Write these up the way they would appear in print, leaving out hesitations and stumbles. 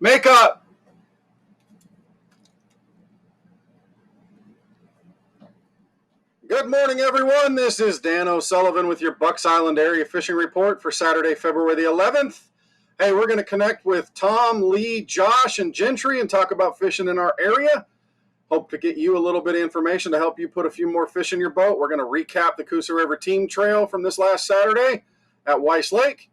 Make up. Good morning, everyone. This is Dan O'Sullivan with your Bucks Island Area Fishing Report for Saturday, February the 11th. Hey, we're going to connect with Tom, Lee, Josh, and Gentry and talk about fishing in our area. Hope to get you a little bit of information to help you put a few more fish in your boat. We're going to recap the Coosa River Team Trail from this last Saturday at Weiss Lake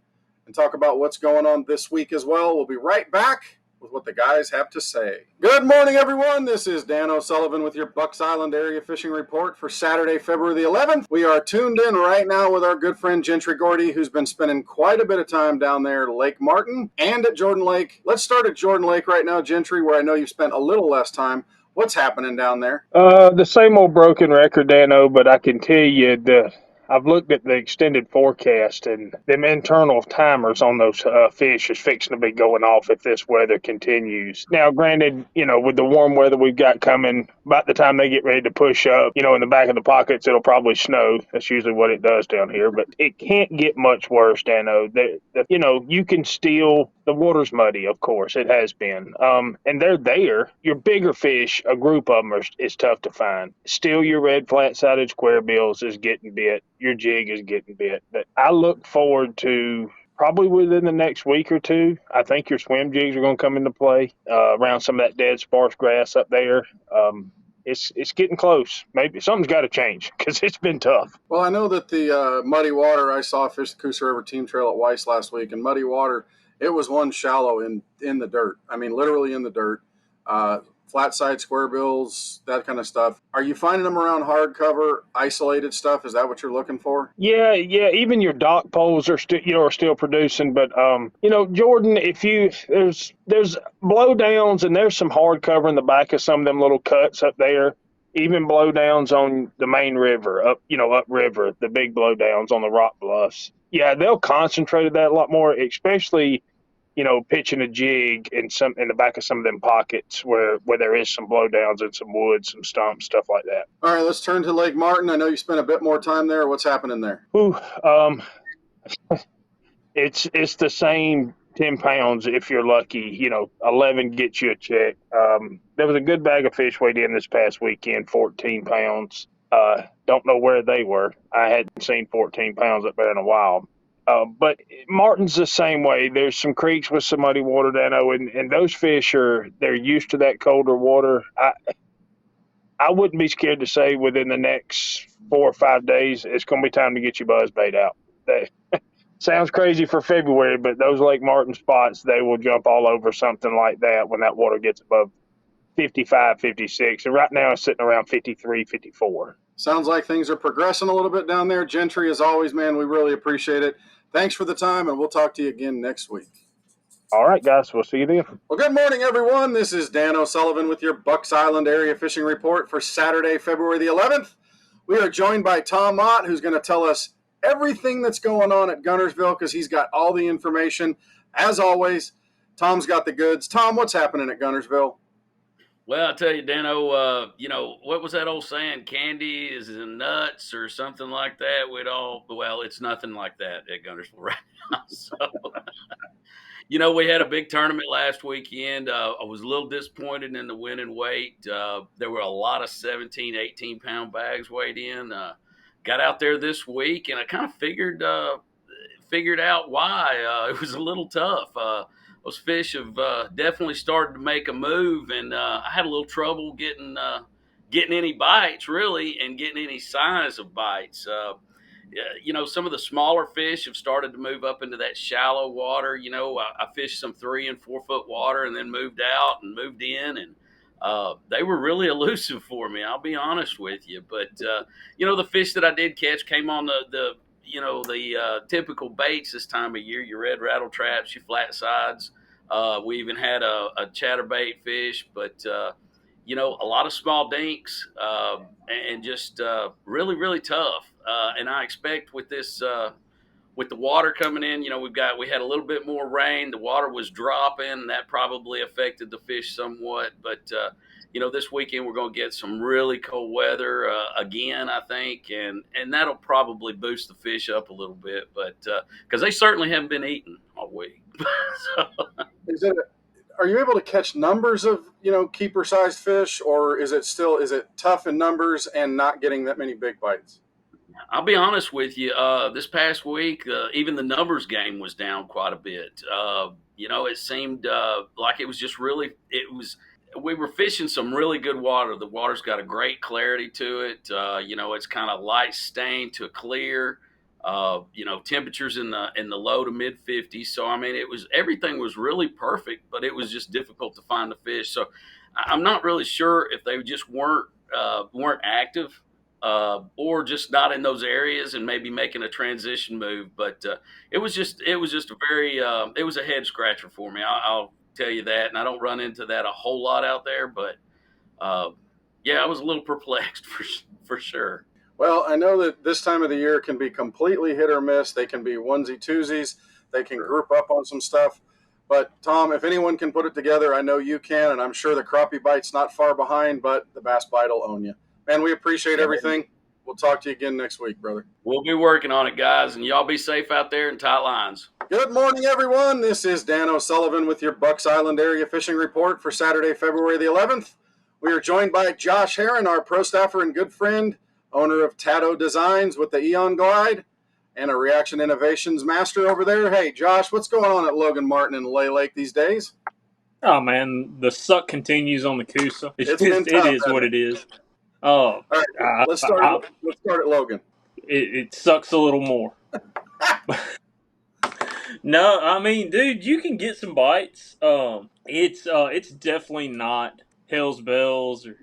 and talk about what's going on this week as well. We'll be right back with what the guys have to say. Good morning, everyone. This is Dan O'Sullivan with your Bucks Island Area Fishing Report for Saturday, February the 11th. We are tuned in right now with our good friend Gentry Gordy, who's been spending quite a bit of time down there at Lake Martin and at Jordan Lake. Let's start at Jordan Lake right now, Gentry, where I know you've spent a little less time. What's happening down there? The same old broken record, Dano, but I can tell you I've looked at the extended forecast, and them internal timers on those fish is fixing to be going off if this weather continues. Now, granted, with the warm weather we've got coming, about the time they get ready to push up, in the back of the pockets, it'll probably snow. That's usually what it does down here, but it can't get much worse, Dano. You can still, the water's muddy, of course, it has been. And they're there. Your bigger fish, a group of them is tough to find. Still, your red flat-sided square bills is getting bit. Your jig is getting bit. But I look forward to probably within the next week or two, I think your swim jigs are going to come into play around some of that dead sparse grass up there. It's getting close. Maybe something's got to change because it's been tough. Well, I know that the muddy water, I saw fish the Coosa River Team Trail at Weiss last week, and muddy water, it was one shallow in the dirt. I mean, literally in the dirt. Flat side square bills, that kind of stuff. Are you finding them around hardcover, isolated stuff? Is that what you're looking for? Yeah. Even your dock poles are still producing, but Jordan, there's blowdowns and there's some hardcover in the back of some of them little cuts up there. Even blowdowns on the main river, upriver, the big blowdowns on the rock bluffs. Yeah, they'll concentrate that a lot more, especially pitching a jig in the back of some of them pockets where there is some blowdowns and some wood, some stumps, stuff like that. All right, let's turn to Lake Martin. I know you spent a bit more time there. What's happening there? It's the same 10 pounds if you're lucky. 11 gets you a check. There was a good bag of fish weighed in this past weekend, 14 pounds. Don't know where they were. I hadn't seen 14 pounds up there in a while. But Martin's the same way. There's some creeks with some muddy water, Dano, and those fish they're used to that colder water. I wouldn't be scared to say within the next 4 or 5 days it's going to be time to get your buzzbait out. Sounds crazy for February, but those Lake Martin spots, they will jump all over something like that when that water gets above 55, 56. And right now it's sitting around 53, 54. Sounds like things are progressing a little bit down there. Gentry, as always, man, we really appreciate it. Thanks for the time, and we'll talk to you again next week. All right, guys. We'll see you then. Well, good morning, everyone. This is Dan O'Sullivan with your Bucks Island Area Fishing Report for Saturday, February the 11th. We are joined by Tom Mott, who's going to tell us everything that's going on at Guntersville because he's got all the information. As always, Tom's got the goods. Tom, what's happening at Guntersville? Well, I tell you, Dano, what was that old saying? Candy is in nuts or something like that. It's nothing like that at Guntersville right now. So, we had a big tournament last weekend. I was a little disappointed in the winning weight. There were a lot of 17, 18-pound bags weighed in. Got out there this week, and I kind of figured out why. It was a little tough. Those fish have definitely started to make a move, and I had a little trouble getting any bites, really, and getting any signs of bites. Some of the smaller fish have started to move up into that shallow water. I fished some 3 and 4 foot water and then moved out and moved in, and they were really elusive for me. I'll be honest with you. But, the fish that I did catch came on the typical baits this time of year, your red rattle traps, your flat sides. We even had a chatterbait fish, but, a lot of small dinks and just really, really tough. And I expect with this, with the water coming in, we had a little bit more rain. The water was dropping, and that probably affected the fish somewhat. But, this weekend we're going to get some really cold weather again, I think, and that'll probably boost the fish up a little bit. But because they certainly haven't been eating all week. So. are you able to catch numbers of keeper sized fish, or is it tough in numbers and not getting that many big bites? I'll be honest with you. This past week, even the numbers game was down quite a bit. It seemed like it was just really. It was. We were fishing some really good water. The water's got a great clarity to it. It's kind of light stain to clear. Temperatures in the low to mid 50s. So I mean, everything was really perfect, but it was just difficult to find the fish. So I'm not really sure if they just weren't active, or just not in those areas and maybe making a transition move. But it was just a very it was a head scratcher for me. I'll tell you that, and I don't run into that a whole lot out there, but uh, yeah, I was a little perplexed for sure. Well, I know that this time of the year can be completely hit or miss. They can be onesie twosies. They can Sure. group up on some stuff. But Tom, if anyone can put it together, I know you can, and I'm sure the crappie bite's not far behind, but the bass bite will own you. Man, we appreciate Yeah, everything. We'll talk to you again next week, brother. we'll be working on it, guys, and y'all be safe out there and tight lines. Good morning, everyone. This is Dan O'Sullivan with your Bucks Island Area Fishing Report for Saturday, February the 11th. We are joined by Josh Heron, our pro staffer and good friend, owner of Tato Designs with the Eon Glide, and a Reaction Innovations master over there. Hey, Josh, what's going on at Logan Martin and Lay Lake these days? Oh man, the suck continues on the Coosa. It's been It tough, is hasn't what it? it is. Oh, All right, I, let's start. I, Let's start at Logan. it sucks a little more. No, I mean, dude, you can get some bites. It's definitely not Hell's Bells or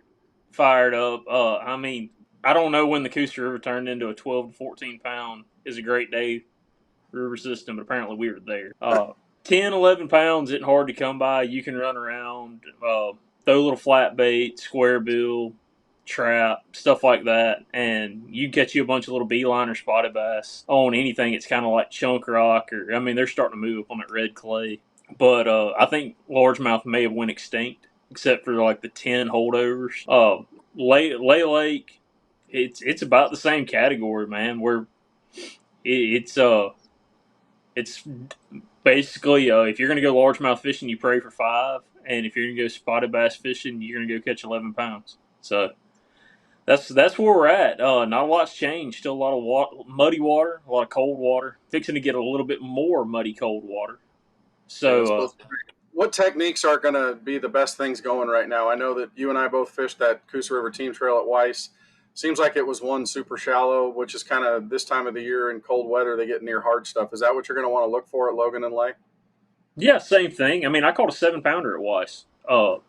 fired up. I mean, I don't know when the Coosa River turned into a 12 to 14 pound is a Great Day river system, but apparently we were there. 10, 11 pounds isn't hard to come by. You can run around, throw a little flat bait, square bill, trap, stuff like that, and you catch you a bunch of little beeline or spotted bass on anything. It's kind of like chunk rock, or I mean, they're starting to move up on that red clay. But I think largemouth may have went extinct, except for like the 10 holdovers. Lay Lake, it's about the same category, man. Where it's it's basically if you're going to go largemouth fishing, you pray for 5, and if you're going to go spotted bass fishing, you're going to go catch 11 pounds. So that's where we're at. Not a lot's changed. Still a lot of muddy water, a lot of cold water. Fixing to get a little bit more muddy cold water. Yeah, So what techniques are going to be the best things going right now? I know that you and I both fished that Coosa River Team Trail at Weiss. Seems like it was one super shallow, which is kind of this time of the year in cold weather, they get near hard stuff. Is that what you're going to want to look for at Logan and Lay? yeah, same thing. I mean, I caught a 7 pounder at Weiss, or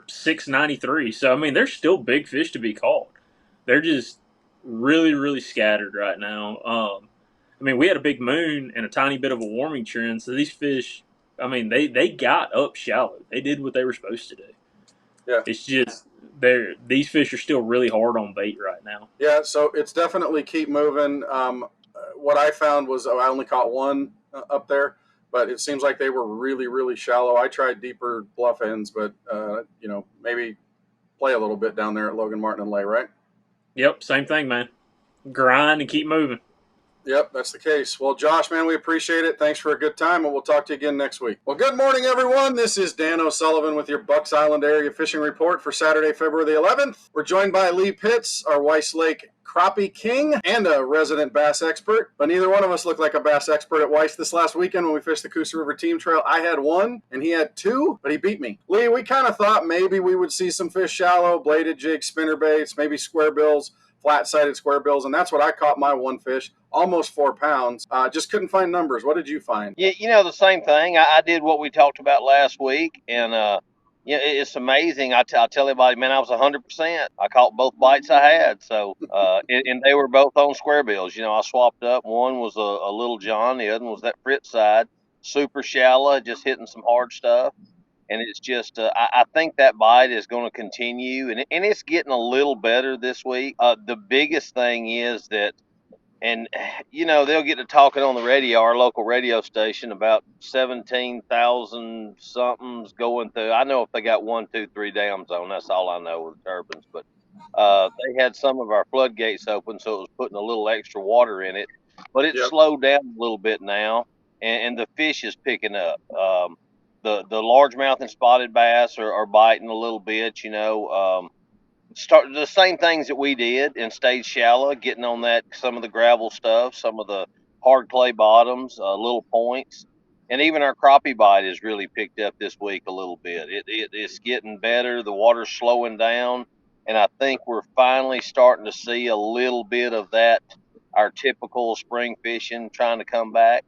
693. So I mean, there's still big fish to be caught. They're just really, really scattered right now. I mean, we had a big moon and a tiny bit of a warming trend, so these fish, I mean, they got up shallow. They did what they were supposed to do. Yeah. It's just these fish are still really hard on bait right now. Yeah, so it's definitely keep moving. What I found was I only caught one up there, but it seems like they were really, really shallow. I tried deeper bluff ends, but maybe play a little bit down there at Logan Martin and Lay, right? Yep, same thing, man. Grind and keep moving. Yep, that's the case. Well, Josh, man, we appreciate it. Thanks for a good time, and we'll talk to you again next week. Well, good morning, everyone. This is Dan O'Sullivan with your Bucks Island Area Fishing Report for Saturday, February the 11th. We're joined by Lee Pitts, our Weiss Lake crappie king and a resident bass expert, but neither one of us looked like a bass expert at Weiss this last weekend when we fished the Coosa River Team Trail. I had 1 and he had 2, but he beat me. Lee, we kind of thought maybe we would see some fish shallow, bladed jigs, spinner baits, maybe square bills, flat-sided square bills, and that's what I caught my one fish, almost 4 pounds. Just couldn't find numbers. What did you find? Yeah, the same thing. I did what we talked about last week, and it's amazing. I tell everybody, man, I was 100%. I caught both bites I had, so and they were both on square bills. I swapped up. One was a little John, the other one was that Fritz side, super shallow, just hitting some hard stuff. And it's just, I think that bite is going to continue, and it's getting a little better this week. The biggest thing is that, and they'll get to talking on the radio, our local radio station, about 17,000 somethings going through. I know if they got 1, 2, 3 dams on, that's all I know with turbines. But they had some of our floodgates open, so it was putting a little extra water in it. But it's Yep. slowed down a little bit now, and the fish is picking up. the largemouth and spotted bass are biting a little bit. Start the same things that we did and stayed shallow, getting on some of the gravel stuff, some of the hard clay bottoms, little points, and even our crappie bite has really picked up this week a little bit. It's getting better. The water's slowing down, and I think we're finally starting to see a little bit of that, our typical spring fishing trying to come back,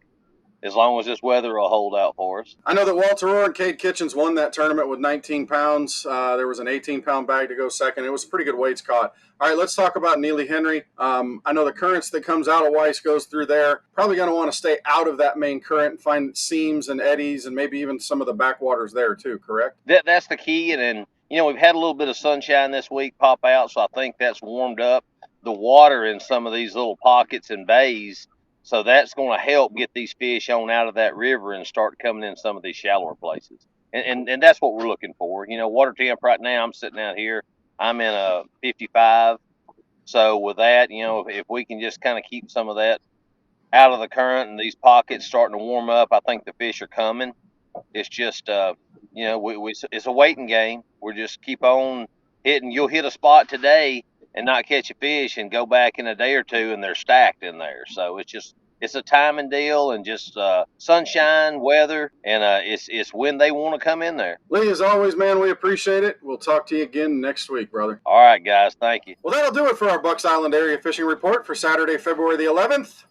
as long as this weather will hold out for us. I know that Walter Rohr and Cade Kitchens won that tournament with 19 pounds. There was an 18-pound bag to go second. It was pretty good weights caught. All right, let's talk about Neely Henry. I know the currents that comes out of Weiss goes through there. Probably going to want to stay out of that main current and find seams and eddies and maybe even some of the backwaters there too, correct? That's the key. And we've had a little bit of sunshine this week pop out, so I think that's warmed up the water in some of these little pockets and bays. So that's going to help get these fish on out of that river and start coming in some of these shallower places. And that's what we're looking for. Water temp right now, I'm sitting out here, I'm in a 55. So with that, if we can just kind of keep some of that out of the current and these pockets starting to warm up, I think the fish are coming. It's just, it's a waiting game. We're just keep on hitting. You'll hit a spot today and not catch a fish and go back in a day or two and they're stacked in there. So it's a timing deal and just sunshine, weather, and it's when they want to come in there. Lee, as always, man, we appreciate it. We'll talk to you again next week, brother. All right, guys. Thank you. Well, that'll do it for our Bucks Island Area Fishing Report for Saturday, February the 11th.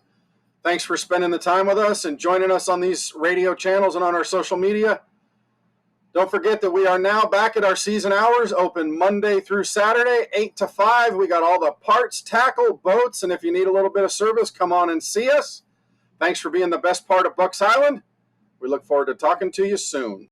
Thanks for spending the time with us and joining us on these radio channels and on our social media. Don't forget that we are now back at our season hours, open Monday through Saturday, 8 to 5. We got all the parts, tackle, boats, and if you need a little bit of service, come on and see us. Thanks for being the best part of Bucks Island. We look forward to talking to you soon.